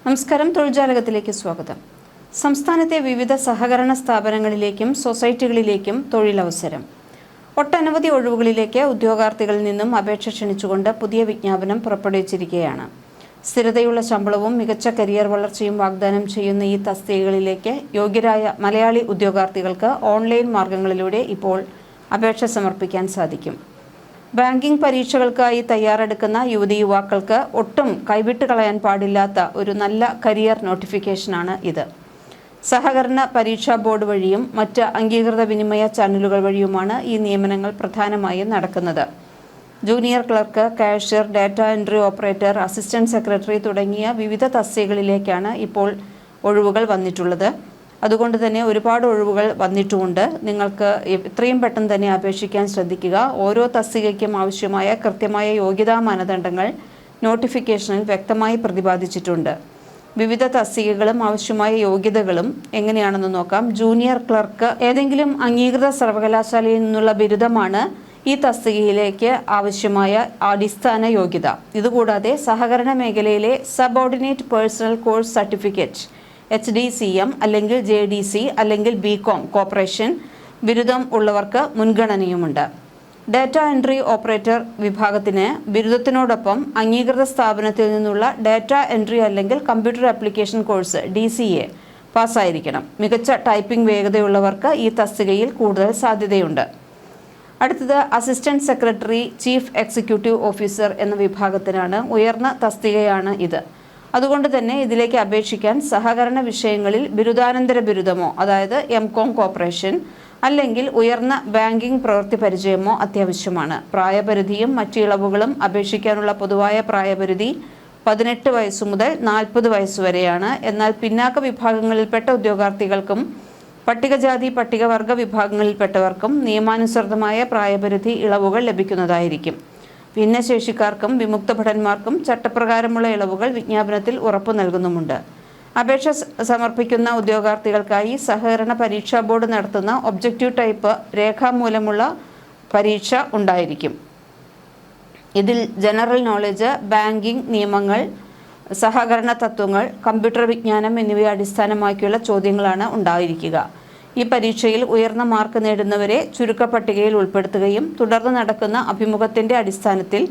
നമസ്കാരം, തൊഴിൽജാലകത്തിലേക്ക് സ്വാഗതം. സംസ്ഥാനത്തെ വിവിധ സഹകരണ സ്ഥാപനങ്ങളിലേക്കും സൊസൈറ്റികളിലേക്കും തൊഴിലവസരം. ഒട്ടനവധി ഒഴിവുകളിലേക്ക് ഉദ്യോഗാർത്ഥികളിൽ നിന്നും അപേക്ഷ ക്ഷണിച്ചുകൊണ്ട് പുതിയ വിജ്ഞാപനം പുറപ്പെടുവിച്ചിരിക്കുകയാണ്. സ്ഥിരതയുള്ള ശമ്പളവും മികച്ച കരിയർ വളർച്ചയും വാഗ്ദാനം ചെയ്യുന്ന ഈ തസ്തികകളിലേക്ക് യോഗ്യരായ മലയാളി ഉദ്യോഗാർത്ഥികൾക്ക് ഓൺലൈൻ മാർഗങ്ങളിലൂടെ ഇപ്പോൾ അപേക്ഷ സമർപ്പിക്കാൻ സാധിക്കും. ബാങ്കിംഗ് പരീക്ഷകൾക്കായി തയ്യാറെടുക്കുന്ന യുവതി യുവാക്കൾക്ക് ഒട്ടും കൈവിട്ട് കളയാൻ പാടില്ലാത്ത ഒരു നല്ല കരിയർ നോട്ടിഫിക്കേഷനാണ് ഇത്. സഹകരണ പരീക്ഷാ ബോർഡ് വഴിയും മറ്റ് അംഗീകൃത വിനിമയ ചാനലുകൾ വഴിയുമാണ് ഈ നിയമനങ്ങൾ പ്രധാനമായും നടക്കുന്നത്. Junior clerk, cashier, data entry operator, assistant secretary തുടങ്ങിയ വിവിധ തസ്തികകളിലേക്കാണ് ഇപ്പോൾ ഒഴിവുകൾ വന്നിട്ടുള്ളത്. അതുകൊണ്ട് തന്നെ ഒരുപാട് ഒഴിവുകൾ വന്നിട്ടുമുണ്ട്. നിങ്ങൾക്ക് എത്രയും പെട്ടെന്ന് തന്നെ അപേക്ഷിക്കാൻ ശ്രദ്ധിക്കുക. ഓരോ തസ്തികയ്ക്കും ആവശ്യമായ കൃത്യമായ യോഗ്യതാ മാനദണ്ഡങ്ങൾ നോട്ടിഫിക്കേഷനിൽ വ്യക്തമായി പ്രതിപാദിച്ചിട്ടുണ്ട്. വിവിധ തസ്തികകളും ആവശ്യമായ യോഗ്യതകളും എങ്ങനെയാണെന്ന് നോക്കാം. ജൂനിയർ ക്ലർക്ക് ഏതെങ്കിലും അംഗീകൃത സർവകലാശാലയിൽ നിന്നുള്ള ബിരുദമാണ് ഈ തസ്തികയിലേക്ക് ആവശ്യമായ അടിസ്ഥാന യോഗ്യത. ഇതുകൂടാതെ സഹകരണ മേഖലയിലെ subordinate personal course certificate HDCM അല്ലെങ്കിൽ JDC അല്ലെങ്കിൽ BCom കോർപ്പറേഷൻ ബിരുദം ഉള്ളവർക്ക് മുൻഗണനയുമുണ്ട്. ഡാറ്റ എൻട്രി ഓപ്പറേറ്റർ വിഭാഗത്തിന് ബിരുദത്തിനോടൊപ്പം അംഗീകൃത സ്ഥാപനത്തിൽ നിന്നുള്ള ഡാറ്റ എൻട്രി അല്ലെങ്കിൽ കമ്പ്യൂട്ടർ ആപ്ലിക്കേഷൻ കോഴ്സ് DCA പാസ്സായിരിക്കണം. മികച്ച ടൈപ്പിംഗ് വേഗതയുള്ളവർക്ക് ഈ തസ്തികയിൽ കൂടുതൽ സാധ്യതയുണ്ട്. അടുത്തത് assistant secretary chief executive officer എന്ന വിഭാഗത്തിനാണ്. ഉയർന്ന തസ്തികയാണ് ഇത്. അതുകൊണ്ട് തന്നെ ഇതിലേക്ക് അപേക്ഷിക്കാൻ സഹകരണ വിഷയങ്ങളിൽ ബിരുദാനന്തര ബിരുദമോ, അതായത് MCom കോർപ്പറേഷൻ അല്ലെങ്കിൽ ഉയർന്ന ബാങ്കിംഗ് പ്രവൃത്തി പരിചയമോ അത്യാവശ്യമാണ്. പ്രായപരിധിയും മറ്റു ഇളവുകളും അപേക്ഷിക്കാനുള്ള പൊതുവായ പ്രായപരിധി 18 വയസ്സു മുതൽ 40 വയസ്സ് വരെയാണ്. എന്നാൽ പിന്നാക്ക വിഭാഗങ്ങളിൽപ്പെട്ട ഉദ്യോഗാർത്ഥികൾക്കും പട്ടികജാതി പട്ടികവർഗ വിഭാഗങ്ങളിൽപ്പെട്ടവർക്കും നിയമാനുസൃതമായ പ്രായപരിധി ഇളവുകൾ ലഭിക്കുന്നതായിരിക്കും. ഭിന്നശേഷിക്കാർക്കും വിമുക്ത ഭടന്മാർക്കും ചട്ടപ്രകാരമുള്ള ഇളവുകൾ വിജ്ഞാപനത്തിൽ ഉറപ്പു നൽകുന്നുമുണ്ട്. അപേക്ഷ സമർപ്പിക്കുന്ന ഉദ്യോഗാർത്ഥികൾക്കായി സഹകരണ പരീക്ഷാ ബോർഡ് നടത്തുന്ന ഒബ്ജക്റ്റീവ് ടൈപ്പ് രേഖാമൂലമുള്ള പരീക്ഷ ഉണ്ടായിരിക്കും. ഇതിൽ ജനറൽ നോളജ്, ബാങ്കിംഗ് നിയമങ്ങൾ, സഹകരണ തത്വങ്ങൾ, കമ്പ്യൂട്ടർ വിജ്ഞാനം എന്നിവയെ അടിസ്ഥാനമാക്കിയുള്ള ചോദ്യങ്ങളാണ് ഉണ്ടായിരിക്കുക. ഈ പരീക്ഷയിൽ ഉയർന്ന മാർക്ക് നേടുന്നവരെ ചുരുക്കപ്പട്ടികയിൽ ഉൾപ്പെടുത്തുകയും തുടർന്ന് നടക്കുന്ന അഭിമുഖത്തിന്റെ അടിസ്ഥാനത്തിൽ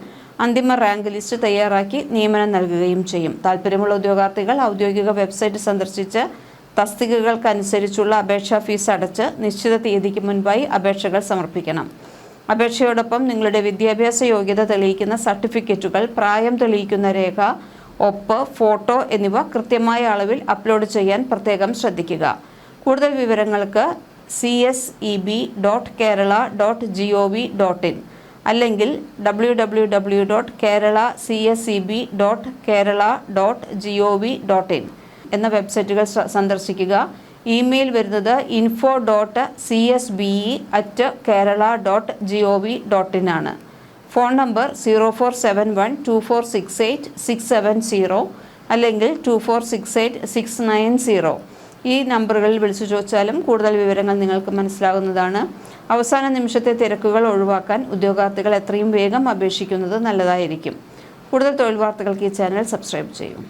അന്തിമ റാങ്ക് ലിസ്റ്റ് തയ്യാറാക്കി നിയമനം നൽകുകയും ചെയ്യും. താല്പര്യമുള്ള ഉദ്യോഗാർത്ഥികൾ ഔദ്യോഗിക വെബ്സൈറ്റ് സന്ദർശിച്ച് തസ്തികകൾക്കനുസരിച്ചുള്ള അപേക്ഷാ ഫീസ് അടച്ച് നിശ്ചിത തീയതിക്ക് മുൻപായി അപേക്ഷകൾ സമർപ്പിക്കണം. അപേക്ഷയോടൊപ്പം നിങ്ങളുടെ വിദ്യാഭ്യാസ യോഗ്യത തെളിയിക്കുന്ന സർട്ടിഫിക്കറ്റുകൾ, പ്രായം തെളിയിക്കുന്ന രേഖ, ഒപ്പ്, ഫോട്ടോ എന്നിവ കൃത്യമായ അളവിൽ അപ്ലോഡ് ചെയ്യാൻ പ്രത്യേകം ശ്രദ്ധിക്കുക. കൂടുതൽ വിവരങ്ങൾക്ക് cseb.kerala.gov.in അല്ലെങ്കിൽ www.kerala.cseb.kerala.gov.in എന്ന വെബ്സൈറ്റുകൾ സന്ദർശിക്കുക. ഇമെയിൽ വരുന്നത് info.csbe@kerala.gov.in ആണ്. ഫോൺ നമ്പർ 04712468 അല്ലെങ്കിൽ 2468 ഈ നമ്പറുകളിൽ വിളിച്ചു ചോദിച്ചാലും കൂടുതൽ വിവരങ്ങൾ നിങ്ങൾക്ക് മനസ്സിലാകുന്നതാണ്. അവസാന നിമിഷത്തെ തിരക്കുകൾ ഒഴിവാക്കാൻ ഉദ്യോഗാർത്ഥികൾ എത്രയും വേഗം അപേക്ഷിക്കുന്നത് നല്ലതായിരിക്കും. കൂടുതൽ തൊഴിൽ വാർത്തകൾക്ക് ഈ ചാനൽ സബ്സ്ക്രൈബ് ചെയ്യും.